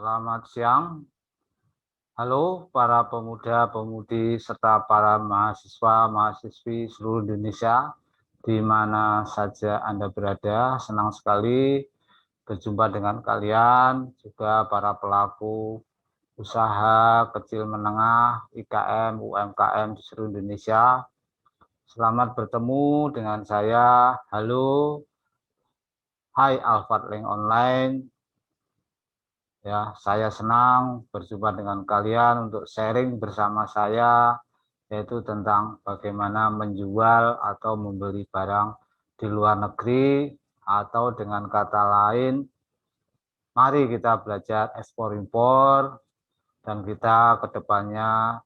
Selamat siang. Halo para pemuda-pemudi serta para mahasiswa-mahasiswi seluruh Indonesia, di mana saja Anda berada. Senang sekali berjumpa dengan kalian, juga para pelaku usaha kecil menengah, IKM, UMKM di seluruh Indonesia. Selamat bertemu dengan saya. Halo, hai Alphard Link Online. Ya, saya senang berjumpa dengan kalian untuk sharing bersama saya, yaitu tentang bagaimana menjual atau membeli barang di luar negeri, atau dengan kata lain, mari kita belajar ekspor impor, dan kita kedepannya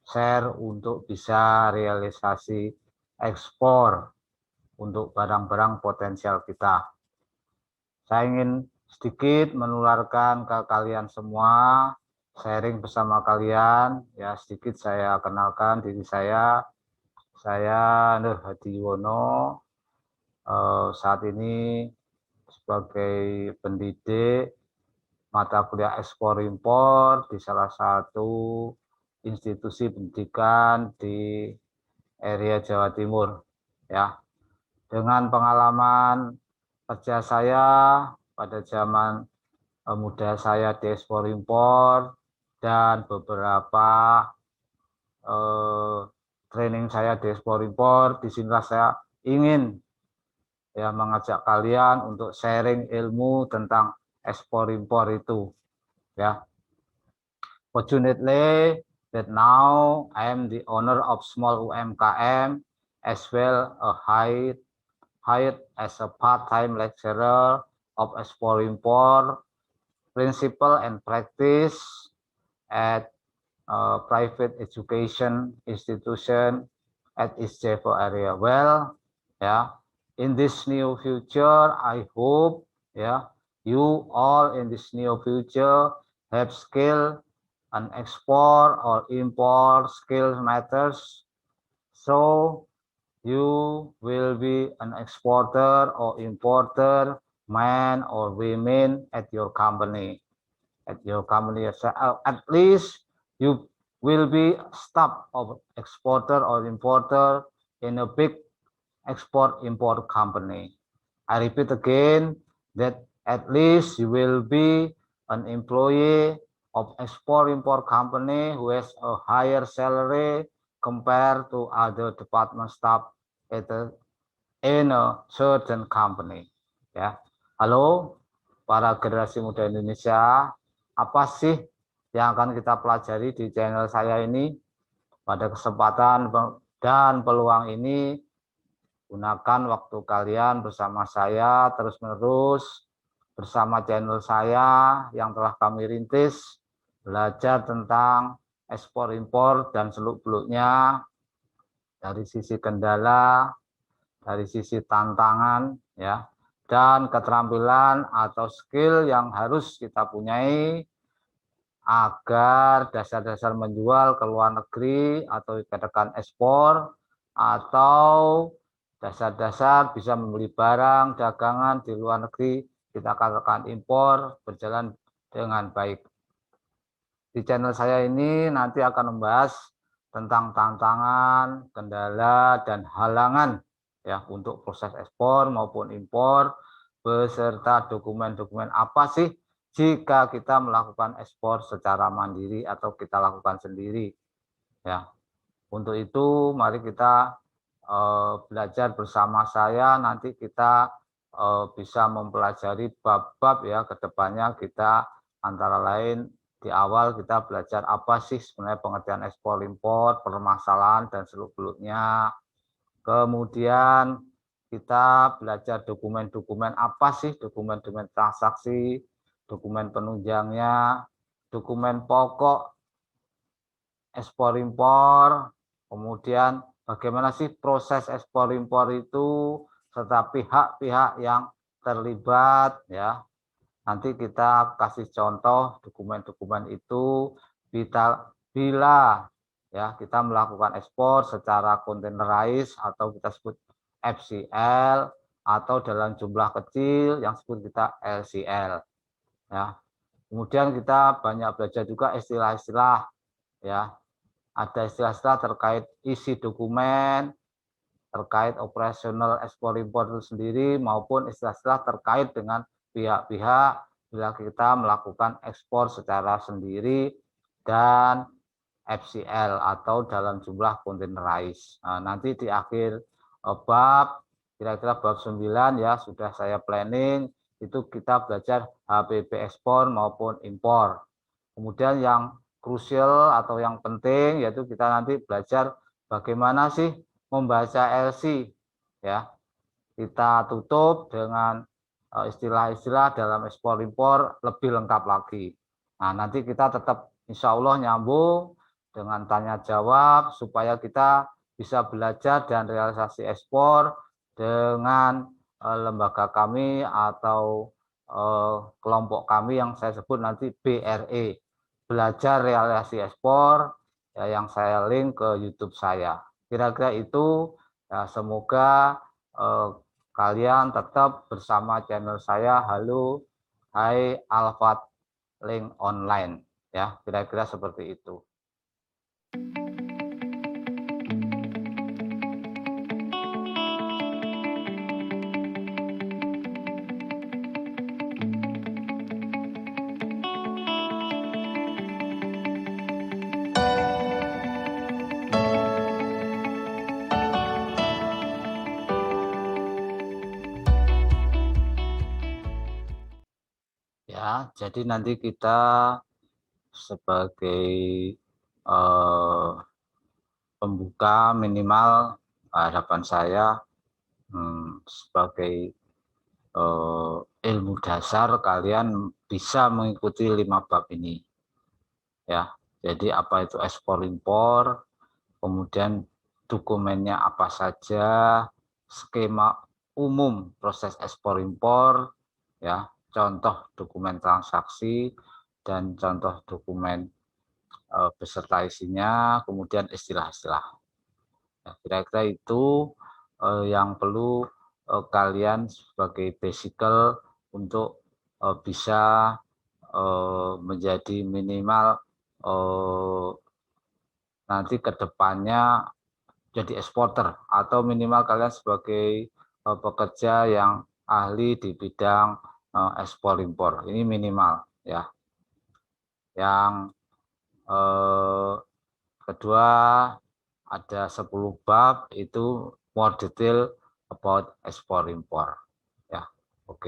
share untuk bisa realisasi ekspor untuk barang-barang potensial kita. Saya ingin sedikit menularkan ke kalian semua, sharing bersama kalian. Ya, sedikit saya kenalkan diri saya. Saya Nur Hadi Yuwono, saat ini sebagai pendidik mata kuliah ekspor impor di salah satu institusi pendidikan di area Jawa Timur. Ya, dengan pengalaman kerja saya pada zaman muda saya di ekspor impor dan beberapa training saya di ekspor impor, disinilah saya ingin mengajak kalian untuk sharing ilmu tentang ekspor impor itu. Ya, fortunately that now I am the owner of small UMKM as well hired as a part-time lecturer of export import principle and practice at private education institution at East Java area. Well, in this new future, I hope, you all in this new future have skill and export or import skill matters. So you will be an exporter or importer, man or women at your company. At least you will be staff of exporter or importer in a big export-import company. I repeat again that at least you will be an employee of export-import company who has a higher salary compared to other department staff in a certain company. Ya, halo para generasi muda Indonesia, apa sih yang akan kita pelajari di channel saya ini? Pada kesempatan dan peluang ini, gunakan waktu kalian bersama saya terus-menerus bersama channel saya yang telah kami rintis, belajar tentang ekspor impor dan seluk-beluknya dari sisi kendala, dari sisi tantangan, ya, dan keterampilan atau skill yang harus kita punyai agar dasar-dasar menjual ke luar negeri atau dikatakan ekspor, atau dasar-dasar bisa membeli barang dagangan di luar negeri, kita katakan impor, berjalan dengan baik. Di channel saya ini nanti akan membahas tentang tantangan, kendala, dan halangan untuk proses ekspor maupun impor, beserta dokumen-dokumen apa sih jika kita melakukan ekspor secara mandiri atau kita lakukan sendiri. Ya, untuk itu mari kita belajar bersama saya. Nanti kita bisa mempelajari bab-bab ke depannya. Kita antara lain di awal kita belajar apa sih sebenarnya pengertian ekspor impor, permasalahan dan seluk-beluknya. Kemudian kita belajar dokumen-dokumen apa sih, dokumen-dokumen transaksi, dokumen penunjangnya, dokumen pokok ekspor impor, kemudian bagaimana sih proses ekspor impor itu, serta pihak-pihak yang terlibat. Ya, nanti kita kasih contoh dokumen-dokumen itu bila kita melakukan ekspor secara containerized atau kita sebut FCL, atau dalam jumlah kecil yang sebut kita LCL. Ya, Kemudian kita banyak belajar juga istilah-istilah, ya. Ada istilah-istilah terkait isi dokumen, terkait operasional ekspor impor itu sendiri, maupun istilah-istilah terkait dengan pihak-pihak bila kita melakukan ekspor secara sendiri dan FCL atau dalam jumlah containerized. Nah, nanti di akhir bab, kira-kira bab 9 ya, sudah saya planning, itu kita belajar HPP ekspor maupun impor. Kemudian yang krusial atau yang penting yaitu kita nanti belajar bagaimana sih membaca LC, ya. Kita tutup dengan istilah-istilah dalam ekspor impor lebih lengkap lagi. Nah, nanti kita tetap insya Allah nyambung dengan tanya jawab supaya kita bisa belajar dan realisasi ekspor dengan lembaga kami atau kelompok kami yang saya sebut nanti BRE, belajar realisasi ekspor, ya, yang saya link ke YouTube saya. Kira-kira itu, ya, semoga kalian tetap bersama channel saya. Halo, hai Alfat Link Online, ya, kira-kira seperti itu. Ya, jadi nanti kita sebagai pembuka minimal harapan saya sebagai ilmu dasar kalian bisa mengikuti 5 bab ini, ya. Jadi apa itu ekspor impor, kemudian dokumennya apa saja, skema umum proses ekspor impor, ya, contoh dokumen transaksi dan contoh dokumen beserta isinya, kemudian istilah-istilah. Ya, kira-kira itu yang perlu kalian sebagai basical untuk bisa menjadi minimal nanti ke depannya jadi eksporter, atau minimal kalian sebagai pekerja yang ahli di bidang ekspor impor. Ini minimal, ya. Yang kedua, ada 10 bab, itu more detail about ekspor impor, ya. Oke.